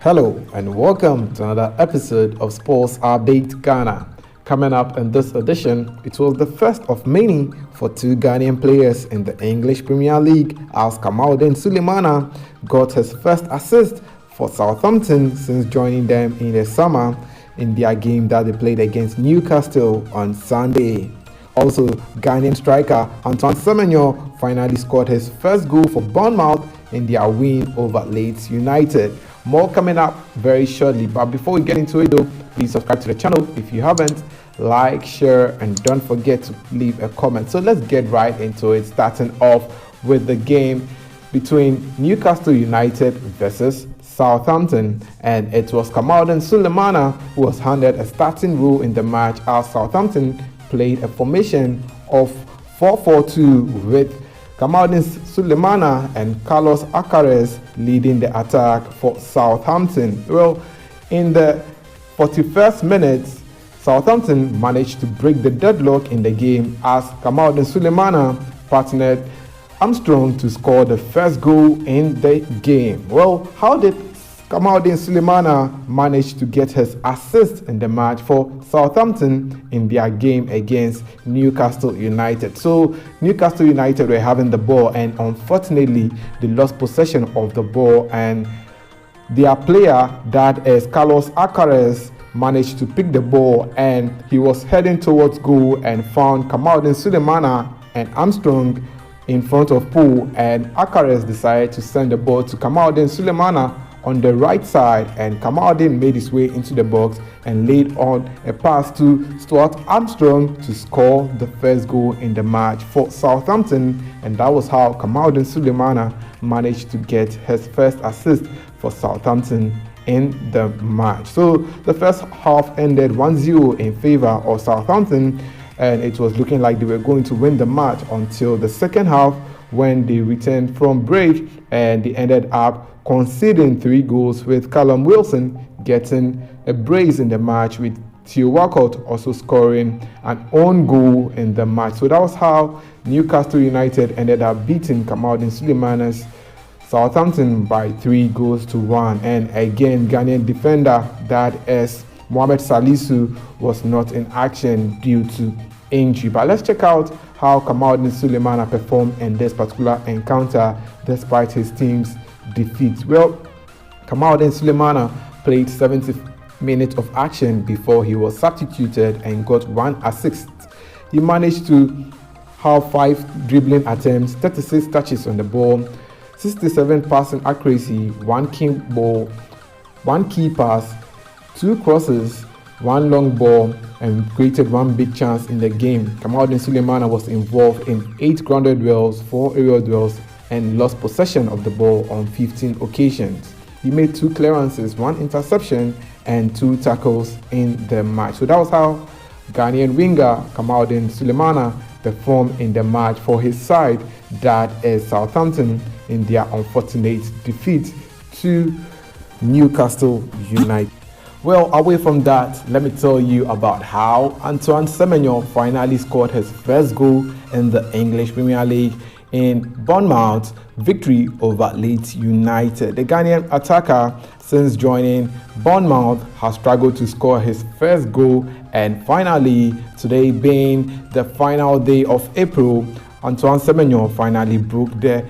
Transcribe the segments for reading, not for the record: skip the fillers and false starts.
Hello and welcome to another episode of Sports Update Ghana. Coming up in this edition, it was the first of many for two Ghanaian players in the English Premier League as Kamaldeen Sulemana got his first assist for Southampton since joining them in the summer in their game that they played against Newcastle on Sunday. Also, Ghanaian striker Antoine Semenyo finally scored his first goal for Bournemouth in their win over Leeds United. More coming up very shortly, but before we get into it though, please subscribe to the channel if you haven't, like, share, and don't forget to leave a comment. So let's get right into it, starting off with the game between Newcastle United versus Southampton, and it was Kamaldeen Sulemana who was handed a starting role in the match as Southampton played a formation of 4-4-2 with Kamaldeen Sulemana and Carlos Alcaraz leading the attack for Southampton. Well, in the 41st minute, Southampton managed to break the deadlock in the game as Kamaldeen Sulemana partnered Armstrong to score the first goal in the game. Well, how did Kamaldeen Sulemana managed to get his assist in the match for Southampton in their game against Newcastle United? So Newcastle United were having the ball, and unfortunately they lost possession of the ball, and their player, that is Carlos Alcaraz, managed to pick the ball, and he was heading towards goal and found Kamaldeen Sulemana and Armstrong in front of Poole, and Alcaraz decided to send the ball to Kamaldeen Sulemana on the right side, and Kamaldeen made his way into the box and laid on a pass to Stuart Armstrong to score the first goal in the match for Southampton, and that was how Kamaldeen Sulemana managed to get his first assist for Southampton in the match. So the first half ended 1-0 in favor of Southampton, and it was looking like they were going to win the match until the second half when they returned from break, and they ended up conceding 3 goals, with Callum Wilson getting a brace in the match, with Theo Walcott also scoring an own goal in the match. So that was how Newcastle United ended up beating Kamaldeen Sulemana's Southampton by 3-1. And again, Ghanaian defender, that is Mohamed Salisu, was not in action due to injury. But let's check out how Kamaldeen Sulemana performed in this particular encounter despite his team's defeat. Well, Kamaldeen Sulemana played 70 minutes of action before he was substituted and got 1 assist. He managed to have 5 dribbling attempts, 36 touches on the ball, 67 passing accuracy, 1 key pass, 2 crosses, 1 long ball, and created 1 big chance in the game. Kamaldeen Sulemana was involved in 8 grounded duels, 4 aerial duels, and lost possession of the ball on 15 occasions. He made 2 clearances, 1 interception, and 2 tackles in the match. So that was how Ghanaian winger Kamaldeen Sulemana performed in the match for his side, that is Southampton, in their unfortunate defeat to Newcastle United. Well, away from that, let me tell you about how Antoine Semenyo finally scored his first goal in the English Premier League in Bournemouth's victory over Leeds United. The Ghanaian attacker, since joining Bournemouth, has struggled to score his first goal, and finally, today being the final day of April, Antoine Semenyo finally broke the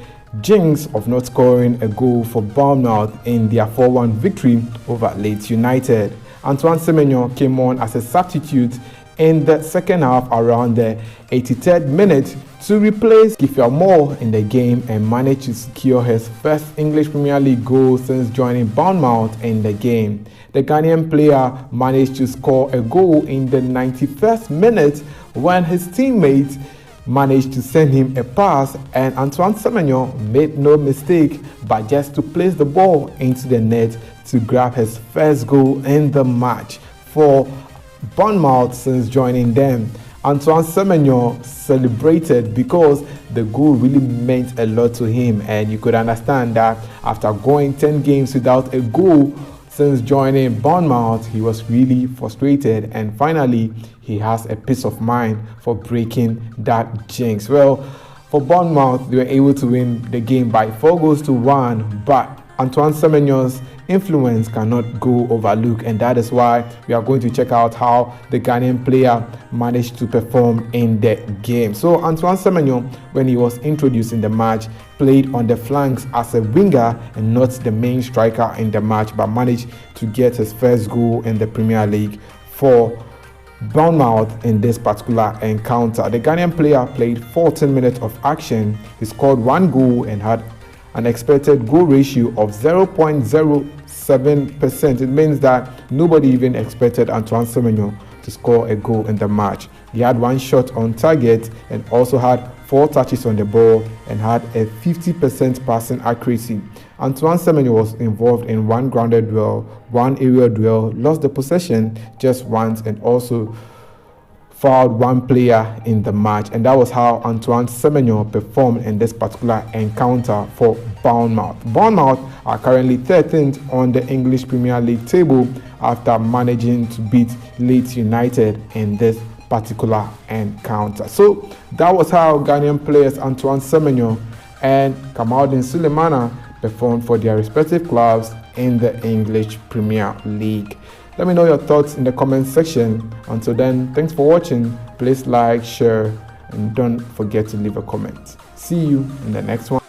jinx of not scoring a goal for Bournemouth in their 4-1 victory over Leeds United. Antoine Semenyo came on as a substitute in the second half around the 83rd minute to replace Kiefer Moore in the game, and managed to secure his first English Premier League goal since joining Bournemouth in the game. The Ghanaian player managed to score a goal in the 91st minute when his teammate managed to send him a pass, and Antoine Semenyo made no mistake but just to place the ball into the net to grab his first goal in the match for Bournemouth since joining them. Antoine Semenyo celebrated because the goal really meant a lot to him, and you could understand that after going 10 games without a goal since joining Bournemouth, he was really frustrated, and finally he has a peace of mind for breaking that jinx. Well, for Bournemouth, they were able to win the game by 4-1, but Antoine Semenyo's influence cannot go overlooked, and that is why we are going to check out how the Ghanaian player managed to perform in the game. So Antoine Semenyo, when he was introduced in the match, played on the flanks as a winger and not the main striker in the match, but managed to get his first goal in the Premier League for Bournemouth in this particular encounter. The Ghanaian player played 14 minutes of action. He scored 1 goal and had an expected goal ratio of 0.07%. It means that nobody even expected Antoine Semenyo to score a goal in the match. He had 1 shot on target and also had 4 touches on the ball and had a 50% passing accuracy. Antoine Semenyo was involved in 1 grounded duel, 1 aerial duel, lost the possession just once, and also fouled 1 player in the match. And that was how Antoine Semenyo performed in this particular encounter for Bournemouth. Bournemouth are currently 13th on the English Premier League table after managing to beat Leeds United in this particular encounter. So that was how Ghanaian players Antoine Semenyo and Kamaldeen Sulemana performed for their respective clubs in the English Premier League. Let me know your thoughts in the comment section. Until then, thanks for watching. Please like, share, and don't forget to leave a comment. See you in the next one.